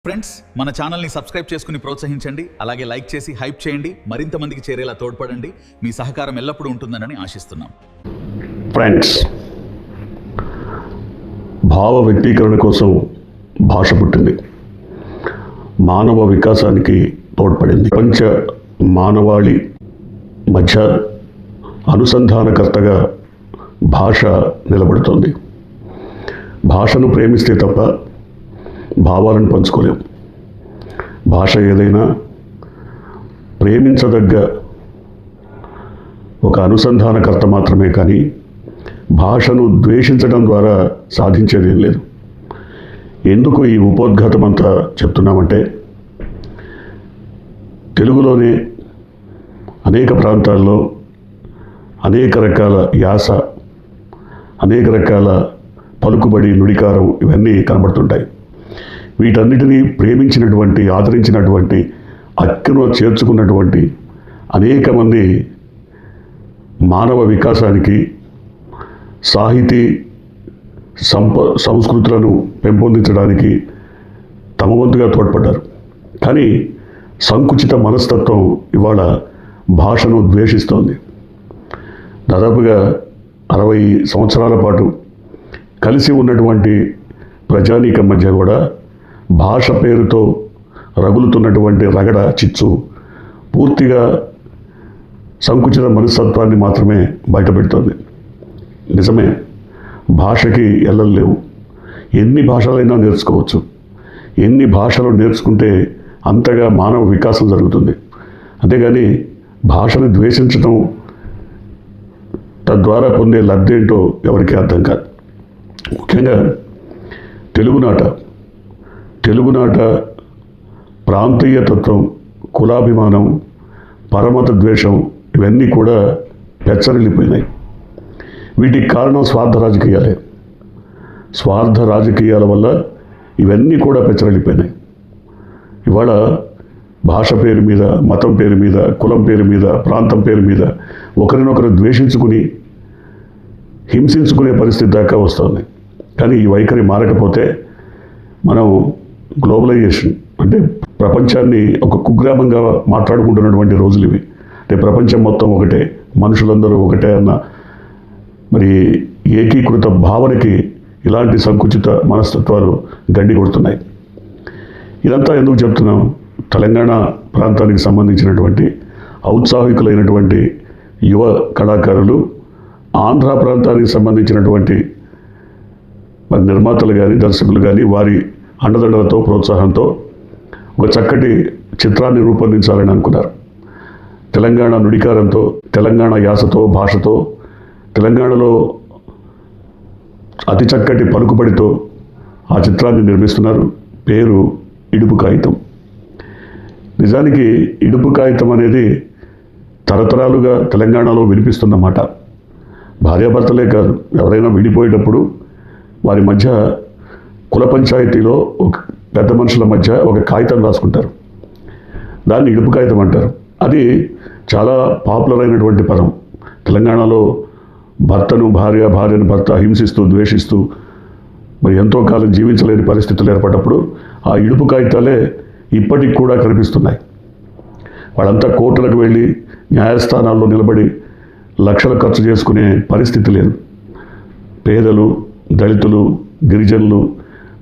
Friends, మన ఛానల్ని subscribe చేసుకుని ప్రోత్సహించండి. అలాగే లైక్ చేసి హైప్ చేయండి. మరింత మందికి చేరేలా తోడ్పడండి. మీ సహకారం ఎల్లప్పుడూ ఉంటుందని ఆశిస్తున్నాం. ఫ్రెండ్స్, భావ వ్యక్తీకరణ కోసం భాష పుట్టింది. మానవ వికాసానికి తోడ్పడింది. ప్రపంచ మానవాళి మధ్య అనుసంధానకర్తగా భాష నిలబడుతోంది. భాషను ప్రేమిస్తే తప్ప భావాలను పంచుకోలేం. భాష ఏదైనా ప్రేమించదగ్గ ఒక అనుసంధానకర్త మాత్రమే, కానీ భాషను ద్వేషించడం ద్వారా సాధించేదేం లేదు. ఎందుకు ఈ ఉపోద్ఘాతం అంతా చెప్తున్నామంటే, తెలుగులోనే అనేక ప్రాంతాల్లో అనేక రకాల యాస, అనేక రకాల పలుకుబడి, నుడికారం ఇవన్నీ కనబడుతుంటాయి. వీటన్నిటినీ ప్రేమించినటువంటి, ఆదరించినటువంటి, అక్కున చేర్చుకున్నటువంటి అనేక మంది మానవ వికాసానికి, సాహితీ సంస్కృతులను పెంపొందించడానికి తమ వంతుగా తోడ్పడ్డారు. కానీ సంకుచిత మనస్తత్వం ఇవాళ భాషను ద్వేషిస్తోంది. దాదాపుగా 60 సంవత్సరాల పాటు కలిసి ఉన్నటువంటి ప్రజానీకం మధ్య కూడా భాష పేరుతో రగులుతున్నటువంటి రగడ చిచ్చు పూర్తిగా సంకుచిత మనస్తత్వాన్ని మాత్రమే బయటపెడుతోంది. నిజమే, భాషకి ఎల్లలు లేవు. ఎన్ని భాషలైనా నేర్చుకోవచ్చు. ఎన్ని భాషలు నేర్చుకుంటే అంతగా మానవ వికాసం జరుగుతుంది. అంతేగాని భాషను ద్వేషించడం, తద్వారా పొందే లబ్ధి ఏంటో ఎవరికీ అర్థం కాదు. ముఖ్యంగా తెలుగునాట ప్రాంతీయతత్వం, కులాభిమానం, పరమత ద్వేషం ఇవన్నీ కూడా పెచ్చరిల్లిపోయినాయి. వీటికి కారణం స్వార్థ రాజకీయాలే. స్వార్థ రాజకీయాల వల్ల ఇవన్నీ కూడా పెచ్చరిల్లిపోయినాయి. ఇవాళ భాష పేరు మీద, మతం పేరు మీద, కులం పేరు మీద, ప్రాంతం పేరు మీద ఒకరినొకరు ద్వేషించుకుని హింసించుకునే పరిస్థితి దాకా వస్తుంది. కానీ ఈ వైఖరి మారకపోతే మనం గ్లోబలైజేషన్ అంటే ప్రపంచాన్ని ఒక కుగ్రామంగా మాట్లాడుకుంటున్నటువంటి రోజులు ఇవి. అంటే ప్రపంచం మొత్తం ఒకటే, మనుషులందరూ ఒకటే అన్న మరి ఏకీకృత భావనకి ఇలాంటి సంకుచిత మనస్తత్వాలు గడ్డి కొడుతున్నాయి. ఇదంతా ఎందుకు చెప్తున్నాం? తెలంగాణ ప్రాంతానికి సంబంధించినటువంటి ఔత్సాహికులైనటువంటి యువ కళాకారులు, ఆంధ్ర ప్రాంతానికి సంబంధించినటువంటి మరి నిర్మాతలు కానీ, దర్శకులు కానీ వారి అండదండలతో, ప్రోత్సాహంతో ఒక చక్కటి చిత్రాన్ని రూపొందించాలని అనుకున్నారు. తెలంగాణ నుడికారంతో, తెలంగాణ యాసతో, భాషతో, తెలంగాణలో అతి చక్కటి పలుకుబడితో ఆ చిత్రాన్ని నిర్మిస్తున్నారు. పేరు ఇడుపు కాగితం. నిజానికి ఇడుపు కాగితం అనేది తరతరాలుగా తెలంగాణలో వినిపిస్తున్న మాట. భార్యాభర్తలే కాదు, ఎవరైనా విడిపోయేటప్పుడు వారి మధ్య కుల పంచాయతీలో ఒక పెద్ద మనుషుల మధ్య ఒక కాగితం రాసుకుంటారు. దాన్ని ఇడుపు కాగితం అంటారు. అది చాలా పాపులర్ అయినటువంటి పదం. తెలంగాణలో భర్తను భార్య, భార్యను భర్త హింసిస్తూ, ద్వేషిస్తూ మరి ఎంతో కాలం జీవించలేని పరిస్థితులు ఏర్పడినప్పుడు ఆ ఇడుపు కాగితాలే ఇప్పటికి కూడా కనిపిస్తున్నాయి. వాళ్ళంతా కోర్టులకు వెళ్ళి న్యాయస్థానాల్లో నిలబడి లక్షలు ఖర్చు చేసుకునే పరిస్థితి లేదు. పేదలు, దళితులు, గిరిజనులు,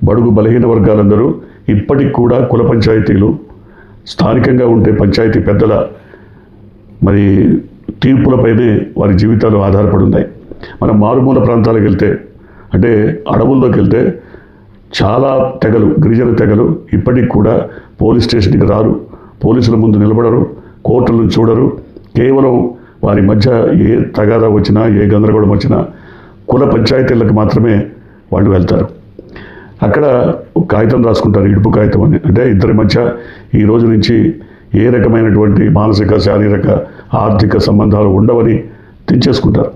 బడుగు బలహీన వర్గాలందరూ ఇప్పటికి కూడా కుల పంచాయతీలు, స్థానికంగా ఉంటే పంచాయతీ పెద్దల మరి తీర్పులపైనే వారి జీవితాలు ఆధారపడి ఉన్నాయి. మనం మారుమూల ప్రాంతాలకు వెళ్తే, అంటే అడవుల్లోకి వెళ్తే చాలా తెగలు, గిరిజన తెగలు ఇప్పటికి కూడా పోలీస్ స్టేషన్కి రారు, పోలీసుల ముందు నిలబడరు, కోర్టులను చూడరు. కేవలం వారి మధ్య ఏ తగాదా వచ్చినా, ఏ గందరగోళం వచ్చినా కుల పంచాయతీలకు మాత్రమే వాళ్ళు వెళ్తారు. అక్కడ ఒక కాగితం రాసుకుంటారు, ఇడుపు కాగితం అని. అంటే ఇద్దరి మధ్య ఈ రోజు నుంచి ఏ రకమైనటువంటి మానసిక, శారీరక, ఆర్థిక సంబంధాలు ఉండవని తెంచేసుకుంటారు.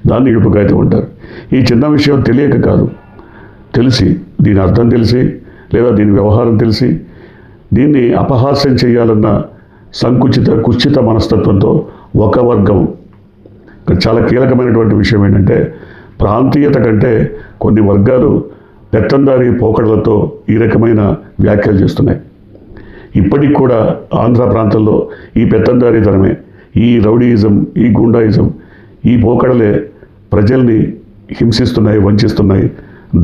దాన్ని ఇడుపు కాగితం అంటారు. ఈ చిన్న విషయం తెలియక కాదు, తెలిసి, దీని అర్థం తెలిసి లేదా దీని వ్యవహారం తెలిసి దీన్ని అపహాస్యం చేయాలన్న సంకుచిత, కుచిత మనస్తత్వంతో ఒక వర్గం. చాలా కీలకమైనటువంటి విషయం ఏంటంటే, ప్రాంతీయత కంటే కొన్ని వర్గాలు పెత్తందారి పోకడలతో ఈ రకమైన వ్యాఖ్యలు చేస్తున్నాయి. ఇప్పటికి కూడా ఆంధ్ర ప్రాంతంలో ఈ పెత్తందారీతనమే, ఈ రౌడీయిజం, ఈ గుండాయిజం, ఈ పోకడలే ప్రజల్ని హింసిస్తున్నాయి, వంచిస్తున్నాయి,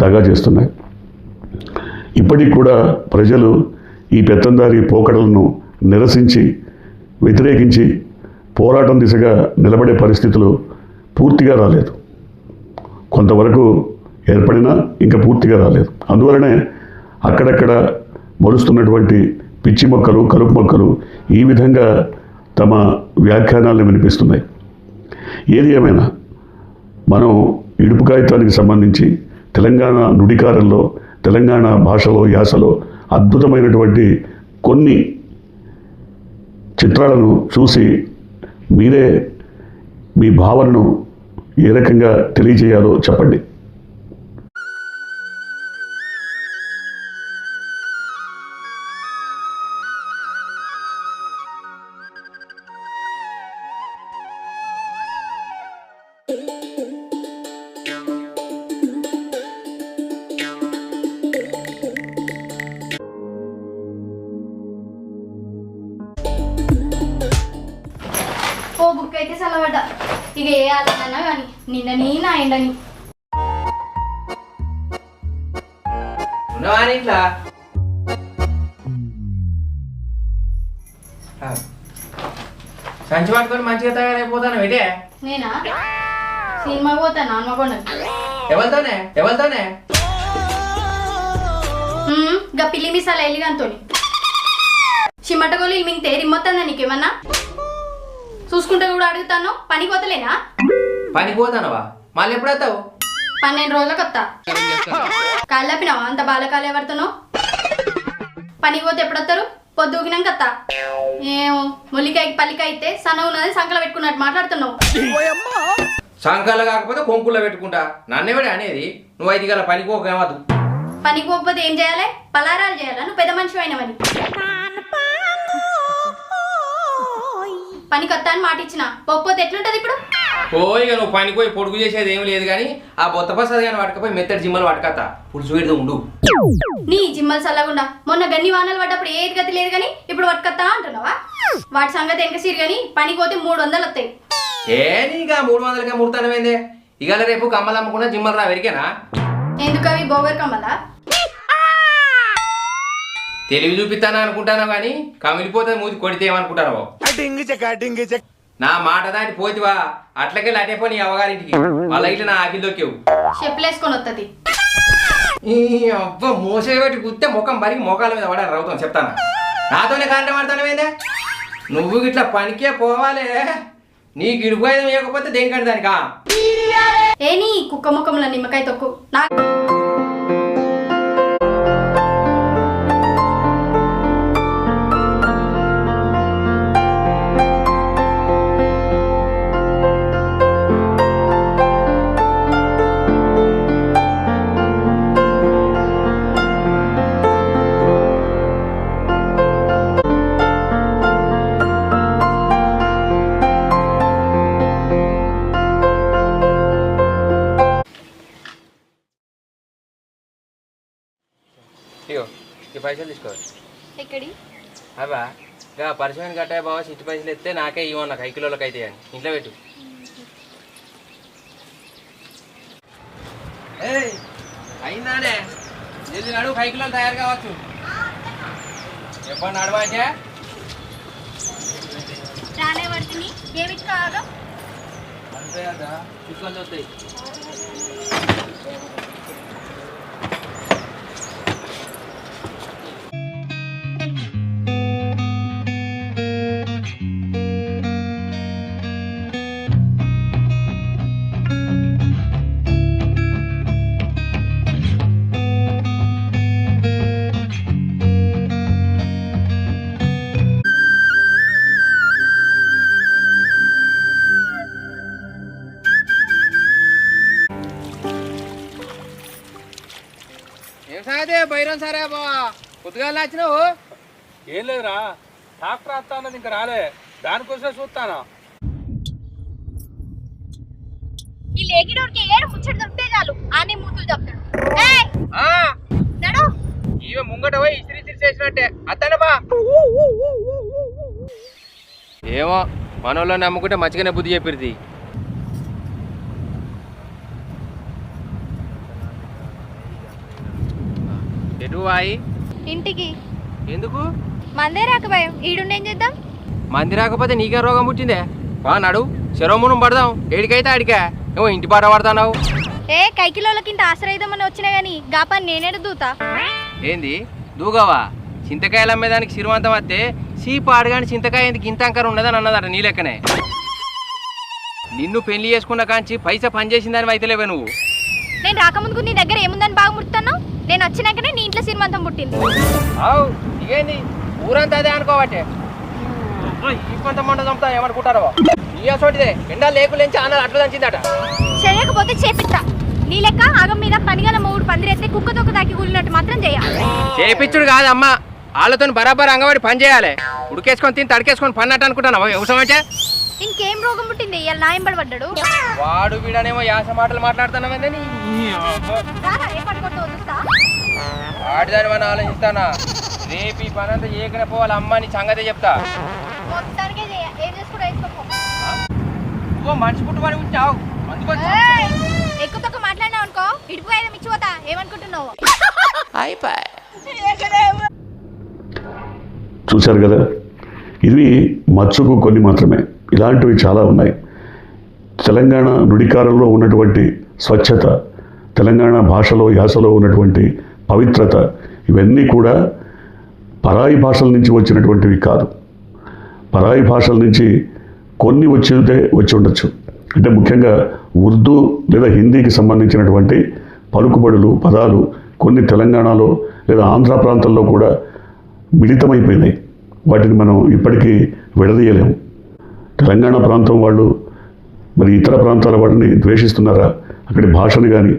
దగా చేస్తున్నాయి. ఇప్పటికి కూడా ప్రజలు ఈ పెత్తందారి పోకడలను నిరసించి, వ్యతిరేకించి పోరాటం దిశగా నిలబడే పరిస్థితులు పూర్తిగా రాలేదు. కొంతవరకు ఏర్పడినా ఇంకా పూర్తిగా రాలేదు. అందువలనే అక్కడక్కడ మొలుస్తున్నటువంటి పిచ్చి మొక్కలు, కలుపు మొక్కలు ఈ విధంగా తమ వ్యాఖ్యానాలను వినిపిస్తున్నాయి. ఏది ఏమైనా మనం ఇడుపు కాగితానికి సంబంధించి తెలంగాణ నుడికారంలో, తెలంగాణ భాషలో, యాసలో అద్భుతమైనటువంటి కొన్ని చిత్రాలను చూసి మీరే మీ భావనను ఏ రకంగా తెలియజేయాలో చెప్పండి. ఓ బుక్ అయితే చల్లబడ్డా. ఇక ఏ ఆలన్నా కానీ నిన్నని నా ఎండని ఉన్నావా ఇట్లా సంచి పట్టుకొని మంచిగా తయారైపోతాను ఇటే. నేనా సినిమా పోతాను హన్మకొండకి. ఎవరితోనే గా పిల్లి మిసాల ఎల్లిగంతోని చిమ్మటగోలు మింగితే రిమ్మొత్తందా నీకేమన్నా? చూసుకుంటే కూడా అడుగుతాను. పనికి పోతలేనా? పనికి పోతానవా? మళ్ళీ ఎప్పుడు వస్తావు? 12 రోజులకు వస్తా. కాళ్ళపినావా అంత బాలకాలు ఎవరితోనో? పనికి పోతే ఎప్పుడు వస్తారు? పొద్దుగినాక వస్తా. ఏమో ముల్లికాయకి పల్లికాయ అయితే సన్న ఉన్నది సంకల పెట్టుకున్నట్టు మాట్లాడుతున్నావు. సంకల్లో కాకపోతే కొంకుల్లో పెట్టుకుంటా. నన్నేవాడే అనేది. నువ్వు 5 గల పనికి పోకేమదు. పనికి పోకపోతే ఏం చేయాలి? పలారాలు చేయాలా? నువ్వు పెద్ద మనిషి అయినవని. పనికి వస్తా అని మాట ఇచ్చిన, పోకపోతే ఎట్లుంటది ఇప్పుడు? ఇక నువ్వు పనికి పోయి పొడుగు చేసేది ఏమి లేదు కానీ ఆ బొత్త పసది కానీ పట్టుకపోయి మెత్తడి జిమ్మలు పట్టుకత్తా. పులుసు పెడితే ఉండు. నీ జిమ్మలు చల్లకుండా మొన్న గన్ని వానలు పడ్డప్పుడు ఏది గతి లేదు కానీ ఇప్పుడు పట్టుకత్తా అంటున్నావా? వాటి సంగతి వెనక సీరు కానీ పనికి పోతే 300 వస్తాయి. నీగా 300గా ముడతానమైందే. ఇవాళ రేపు కమ్మలు అమ్మకుండా జిమ్మలు రా వెరికేనా? ఎందుకు అవి బోగర్ కమ్మలా? తెలివి చూపిస్తానా అనుకుంటానో కానీ కమిలిపోతే మూతి కొడితే ఏమనుకుంటానో. నా మాట దాన్ని పోతివా అట్లకెళ్ళి అటే పోనీ అవగారింటికి. మళ్ళీ ఇట్లా నా ఆకిల్ దొక్కేవు. చెప్పులేసుకొని వస్తుంది. ఈ అవ్వ మోసే పెట్టి గుత్తే ముఖం బరికి మోకాల మీద పడాలి రవుతాం చెప్తాను. నాతోనే కారణం పడతానమేందే? నువ్వు ఇట్లా పనికే పోవాలే. నీకు ఇడుపోయేది వేయకపోతే దేనికంటే దానికా? ఏ నీ కుక్క ముఖంలో నిమ్మకాయ తొక్కు. నాకు ఇగో ఈ పైసలు తీసుకో. ఎక్కడి అవా ఇక పరిచయం కట్టాయి బాబా. చిట్టి పైసలు ఎత్తే నాకే ఇవ్వను, నాకు 5 కిలోలకు అయితే అని ఇంట్లో పెట్టు. అయిందానే జల్ది నడువు, 5 కిలోలు తయారు కావచ్చు. ఎప్పుడు నడవాకే రానే పడుతుంది. ఏమిటి కాగా అంతే కదా తీసుకొని వస్తాయి. ఏం సాగే బైరం సరే బావా, కొద్దిగా వచ్చినావు? ఏం లేదురా, ట్రాక్టర్ వస్తా అన్నది ఇంకా రాలే, దానికోసమే చూస్తానా. ఈ లేకిడోరికి ఏడు ముచ్చట దొరికితే చాలు ఆనే మూతులు చెప్తాడు. ఏయ్ నడు ఇవ ముంగట పోయి ఇసిరి ఇసిరి చేసినట్టే అత్తనబా. ఏమో మనోళ్ళని నమ్ముకుంటే మంచిగానే బుద్ధి చెప్పిరిది. ఎటు వాయి ఇంటికి ఎందుకు మందే రాక భయం ఈడుండేం చేద్దాం. మంది రాకపోతే నీకే రోగం పుట్టిందే. బా నడు శరమునం పడదాం. ఏడికైతే ఆడికా ఏమో ఇంటి పాట పడతావు. ఏ కైకిలోలకింట ఆశ్రయిద్దామని వచ్చినా గాని గాపని నేనేడు దూతా. ఏంది దూగవా? చింతకాయలు అమ్మేదానికి సిరివంతం వస్తే సీపు ఆడగాని చింతకాయ ఎందుకు ఇంత అంకర ఉన్నదని అన్నదట నీ లెక్కనే. నిన్ను పెళ్లి చేసుకున్న కాంచి పైసా పనిచేసిందని అయితేలేవే నువ్వు. నేను రాకముందుకు నీ దగ్గర ఏముందని బాగా ముడుతున్నావు. నేను వచ్చినాకనే నీ ఇంట్లో సిరిమంతం పుట్టింది. అవు ఇదేంది ఊరంతా అదే అనుకోవట్టే. ఈ కొంత మంట చంపుతా ఏమనుకుంటారో. ఈ అసోటిదే ఎండా లేకులేంచి అన్నది అట్లా దంచిందట. చేయకపోతే చేపిస్తా. నీ లెక్క ఆగం మీద పనిగల మూడు పందిరెత్తే కుక్క తొక్క దాకి కూలినట్టు మాత్రం చేయాలి. చేపిచ్చుడు కాదమ్మా, వాళ్ళతో బరాబర్ అంగవాడి పని చేయాలి. ఉడికేసుకొని తిని తడికేసుకొని పన్నట్టు అనుకుంటాను వ్యవసాయమంటే. ఇంకేం రోగం పుట్టింది ఇవాళ నాయంబడి పడ్డాడు. వాడు వీడనేమో యాస మాటలు మాట్లాడుతున్నామని ఆడిదాని మనం ఆలోచిస్తానా. రేపు ఈ పని అంతా ఏకనే పోవాలి. అమ్మ నీ సంగతే చెప్తా. మొత్తానికే ఏం చేసుకుంటా వేసుకోపో. నువ్వు మనిషి పుట్టుబడి ఉంటావు ఎక్కువ తక్కువ మాట్లాడినావు అనుకో ఇడిపోయేది మిచ్చిపోతా. ఏమనుకుంటున్నావు? చూశారు కదా, ఇవి మచ్చుకు కొన్ని మాత్రమే. ఇలాంటివి చాలా ఉన్నాయి. తెలంగాణ నుడికారంలో ఉన్నటువంటి స్వచ్ఛత, తెలంగాణ భాషలో యాసలో ఉన్నటువంటి పవిత్రత, ఇవన్నీ కూడా పరాయి భాషల నుంచి వచ్చినటువంటివి కాదు. పరాయి భాషల నుంచి కొన్ని వచ్చి ఉండొచ్చు. అంటే ముఖ్యంగా ఉర్దూ లేదా హిందీకి సంబంధించినటువంటి పలుకుబడులు, పదాలు కొన్ని తెలంగాణలో లేదా ఆంధ్ర ప్రాంతంలో కూడా మిళితమైపోయినాయి. వాటిని మనం ఇప్పటికీ విడదీయలేము. తెలంగాణ ప్రాంతం వాళ్ళు మరి ఇతర ప్రాంతాల వాళ్ళని ద్వేషిస్తున్నారా? అక్కడి భాషని కానీ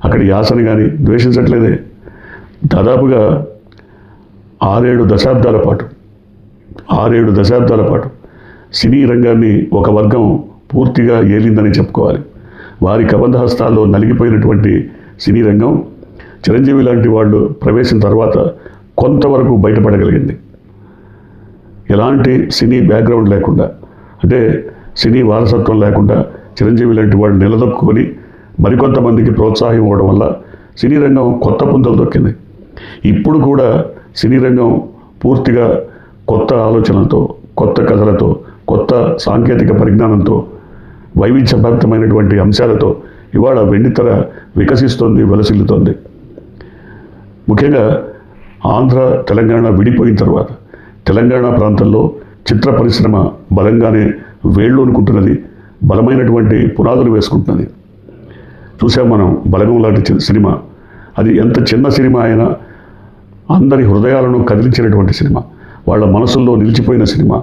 అక్కడి యాసని కానీ ద్వేషించట్లేదే. దాదాపుగా 6-7 దశాబ్దాల పాటు సినీ రంగాన్ని ఒక వర్గం పూర్తిగా ఏలిందని చెప్పుకోవాలి. వారి కబంధ హస్తాల్లో నలిగిపోయినటువంటి సినీ రంగం చిరంజీవి లాంటి వాళ్ళు ప్రవేశం తర్వాత కొంతవరకు బయటపడగలిగింది. ఎలాంటి సినీ బ్యాక్గ్రౌండ్ లేకుండా, అంటే సినీ వారసత్వం లేకుండా చిరంజీవి లాంటి వాళ్ళు నిలదొక్కుని మరికొంతమందికి ప్రోత్సాహం ఇవ్వడం వల్ల సినీ రంగం కొత్త పుంతలు దొక్కింది. ఇప్పుడు కూడా సినీ రంగం పూర్తిగా కొత్త ఆలోచనలతో, కొత్త కథలతో, కొత్త సాంకేతిక పరిజ్ఞానంతో, వైవిధ్యభరితమైనటువంటి అంశాలతో ఇవాళ వెండితెర వికసిస్తోంది, వెలసిల్లుతోంది. ముఖ్యంగా ఆంధ్ర తెలంగాణ విడిపోయిన తర్వాత తెలంగాణ ప్రాంతంలో చిత్ర పరిశ్రమ బలంగానే వేళ్ళూనుకుంటున్నది, బలమైనటువంటి పునాదులు వేసుకుంటున్నది. చూసాం మనం బలగం లాంటి సినిమా. అది ఎంత చిన్న సినిమా అయినా అందరి హృదయాలను కదిలించినటువంటి సినిమా, వాళ్ళ మనసుల్లో నిలిచిపోయిన సినిమా,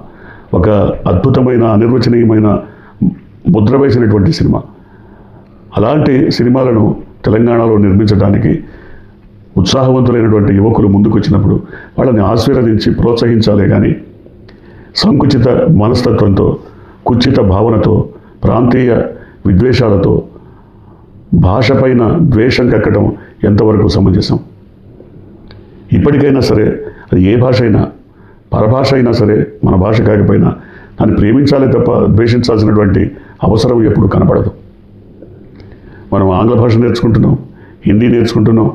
ఒక అద్భుతమైన అనిర్వచనీయమైన ముద్ర వేసినటువంటి సినిమా. అలాంటి సినిమాలను తెలంగాణలో నిర్మించడానికి ఉత్సాహవంతులైనటువంటి యువకులు ముందుకు వచ్చినప్పుడు వాళ్ళని ఆశీర్వదించి ప్రోత్సహించాలే కానీ సంకుచిత మనస్తత్వంతో, కుచిత భావనతో, ప్రాంతీయ విద్వేషాలతో భాషపైన ద్వేషం కక్కడం ఎంతవరకు సమంజసం? ఇప్పటికైనా సరే అది ఏ భాష అయినా, పరభాష అయినా సరే మన భాష కాకపోయినా దాన్ని ప్రేమించాలి తప్ప ద్వేషించాల్సినటువంటి అవసరం ఎప్పుడు కనపడదు. మనం ఆంగ్ల భాష నేర్చుకుంటున్నాం, హిందీ నేర్చుకుంటున్నాం,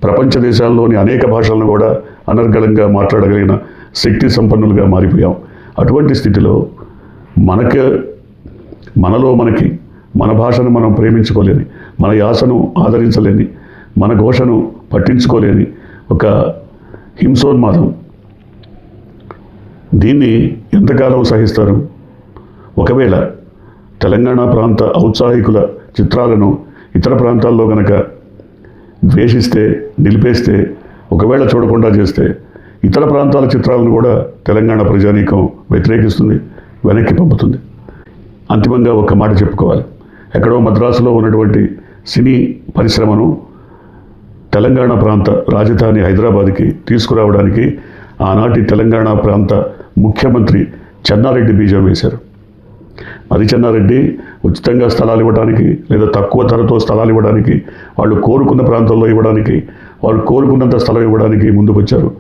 ప్రపంచ దేశాల్లోని అనేక భాషలను కూడా అనర్గళంగా మాట్లాడగలిగిన శక్తి సంపన్నులుగా మారిపోయాం. అటువంటి స్థితిలో మనకి మన భాషను మనం ప్రేమించుకోలేని, మన యాసను ఆదరించలేని, మన ఘోషను పట్టించుకోలేని ఒక హింసోన్మాదం, దీన్ని ఎంతకాలం సహిస్తారు? ఒకవేళ తెలంగాణ ప్రాంత ఔత్సాహికుల చిత్రాలను ఇతర ప్రాంతాల్లో కనుక ద్వేషిస్తే, నిలిపేస్తే, ఒకవేళ చూడకుండా చేస్తే ఇతర ప్రాంతాల చిత్రాలను కూడా తెలంగాణ ప్రజానీకం వ్యతిరేకిస్తుంది, వెనక్కి పంపుతుంది. అంతిమంగా ఒక మాట చెప్పుకోవాలి. ఎక్కడో మద్రాసులో ఉన్నటువంటి సినీ పరిశ్రమను తెలంగాణ ప్రాంత రాజధాని హైదరాబాద్కి తీసుకురావడానికి ఆనాటి తెలంగాణ ప్రాంత ముఖ్యమంత్రి చెన్నారెడ్డి బీజం వేశారు. మరి చెన్నారెడ్డి ఉచితంగా స్థలాలు ఇవ్వడానికి లేదా తక్కువ ధరతో స్థలాలు ఇవ్వడానికి, వాళ్ళు కోరుకున్న ప్రాంతంలో ఇవ్వడానికి, వాళ్ళు కోరుకున్నంత స్థలం ఇవ్వడానికి ముందుకొచ్చారు.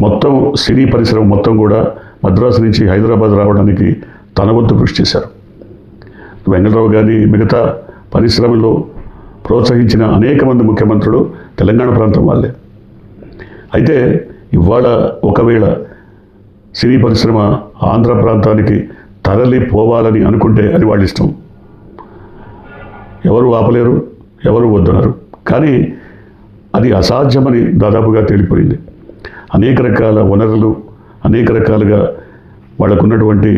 మొత్తం సినీ పరిశ్రమ మొత్తం కూడా మద్రాసు నుంచి హైదరాబాద్ రావడానికి తన వంతు కృషి చేశారు. వెంకటరావు గారిని మిగతా పరిశ్రమలో ప్రోత్సహించిన అనేక మంది ముఖ్యమంత్రులు తెలంగాణ ప్రాంతం వాళ్ళే. అయితే ఇవాళ ఒకవేళ సినీ పరిశ్రమ ఆంధ్ర ప్రాంతానికి తరలిపోవాలని అనుకుంటే అది వాళ్ళ ఇష్టం, ఎవరు ఆపలేరు, ఎవరు వద్దన్నారు. కానీ అది అసాధ్యమని దాదాపుగా తేలిపోయింది. అనేక రకాల వనరులు, అనేక రకాలుగా వాళ్ళకున్నటువంటి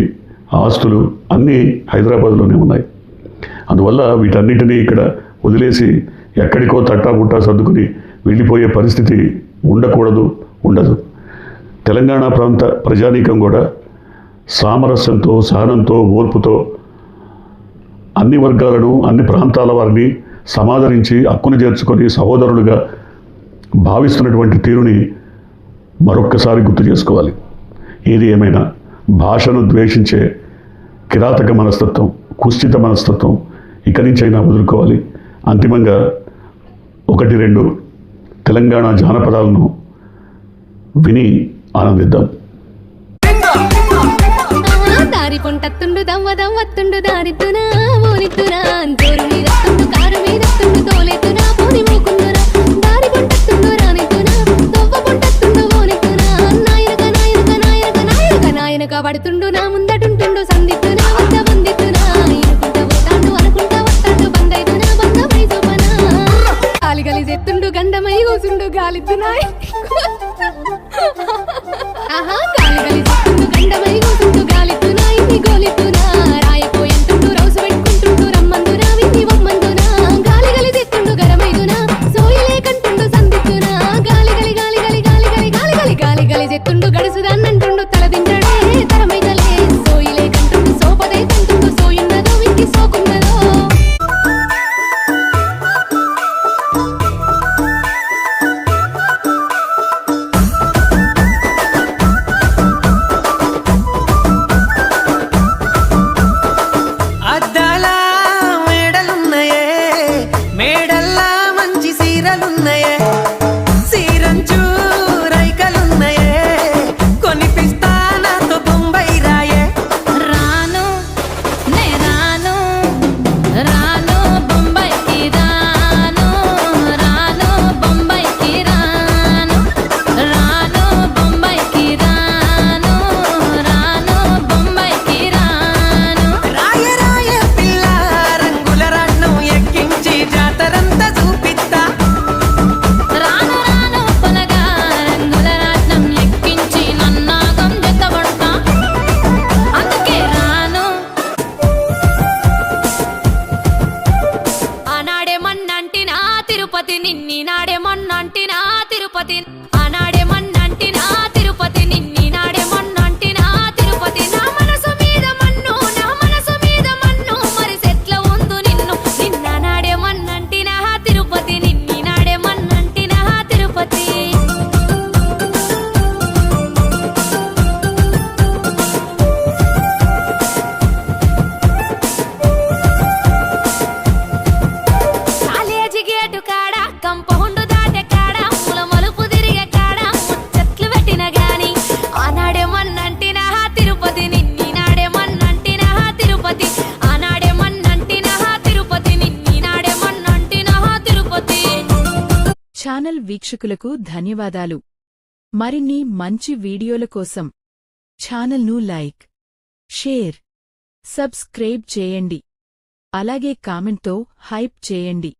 ఆస్తులు అన్నీ హైదరాబాద్లోనే ఉన్నాయి. అందువల్ల వీటన్నిటినీ ఇక్కడ వదిలేసి ఎక్కడికో తట్టాబుట్టా సర్దుకుని వెళ్ళిపోయే పరిస్థితి ఉండకూడదు, ఉండదు. తెలంగాణ ప్రాంత ప్రజానీకం కూడా సామరస్యంతో, సహనంతో, ఓర్పుతో అన్ని వర్గాలను, అన్ని ప్రాంతాల వారిని సమాదరించి హక్కును చేర్చుకొని సహోదరులుగా భావిస్తున్నటువంటి తీరుని మరొక్కసారి గుర్తు చేసుకోవాలి. ఏది ఏమైనా భాషను ద్వేషించే కిరాతక మనస్తత్వం, కుస్థిత మనస్తత్వం ఇక్కడి నుంచైనా వదులుకోవాలి. అంతిమంగా 1-2 తెలంగాణ జానపదాలను విని ఆనందిద్దాం. దారి పొంటత్తుండు దవ్వ దవ్వత్తుండు దారిద్దునా ఓనిద్దునా జోరు మీదత్తుండు కారు మీదత్తుండు తోలెత్తునా పోని మూకుందునా దారి పొంటత్తుండు రానిద్దునా దవ్వ పొంటత్తుండు ఓనిద్దునా నాయనక నాయనక నాయనక నాయనక నాయనక పడుతుండు నా ముందటుంటుండు సందిద్దునా వద్ద వందిద్దునా ఇనుకుంట పోతాండు అనుకుంటా వస్తాండు బందైదునా బంధమై చూపనా గాలి గలిజెత్తుండు గంధమై కూసుండు గాలిద్దునా ఆహా గాలి గలిజెత్తుండు గంధమై కూసుండు గాలిద్దునా ఇన్ని గోలిద్దునా రాయపోయంటుండు రౌసు పెట్టుకుంటుండు రమ్మందునా విన్ని వమ్మందునా గాలి గలిజెత్తుండు గరమైదునా సోయి లేకంటుండు సందిద్దునా గాలి గలి గాలి గలి గాలి గలి గాలి గలి గాలి గలిజెత్తుండు గడుసుదాన్నంటుండు తలదించడే తరమైదలే సోయి లేకంటుండు సోపదైతుంటుండు సోయున్నదో విన్ని సోకున్నదో అద్దాల మేడలున్నాయే, మేడల్లా మంచి సీరలున్నాయే, సీరంచు రైకలున్నాయే, కొనిపిస్తా నాతో బొంబై రాయే. రాను నే రాను రాను బొంబాయికి రాను రాను బొంబాయికి రాను రాను బొంబాయికి రాను రాను బొంబాయికి రాను రాయ రాయ పిల్ల రంగుల రాట్నం ఎక్కించి జాతరంతా చూపిస్తా. రాను రాను పొలగా రంగుల రాట్నం ఎక్కించి నన్నాగం జతబడతా అందుకే రాను ఆనాడే మన్నంటినా తిరుపతి నిన్ని నాడే మన్నంటినా తిరుపతి ఆనాడే మన్నంటినా తిరుపతి నిన్ని నాడే మన్నంటినా తిరుపతి నా మనసు మీద మన్ను నా మనసు మీద మన్ను మరి సెట్ల ఉందు నిన్ను నిన్న నాడే మన్నంటినా తిరుపతి నిన్ని నాడే మన్నంటినా తిరుపతి కాలేజీ గేటు కాడ కంపౌండ్ దాటే కాడ ముల మలుపు తిరిగే కాడ ముచ్చట్లు పెట్టిన గాని ఆనాడే మన్నంటినా తిరుపతి నిన్ని నాడే మన్నంటినా తిరుపతి ఆనాడే మన్నంటినా తిరుపతి నిన్ని నాడే మన్నంటినా తిరుపతి ఛానల్ వీక్షకులకు ధన్యవాదాలు. మరిన్ని మంచి వీడియోల కోసం ఛానల్ను లైక్, షేర్, సబ్స్క్రైబ్ చేయండి. అలాగే కామెంట్తో హైప్ చేయండి.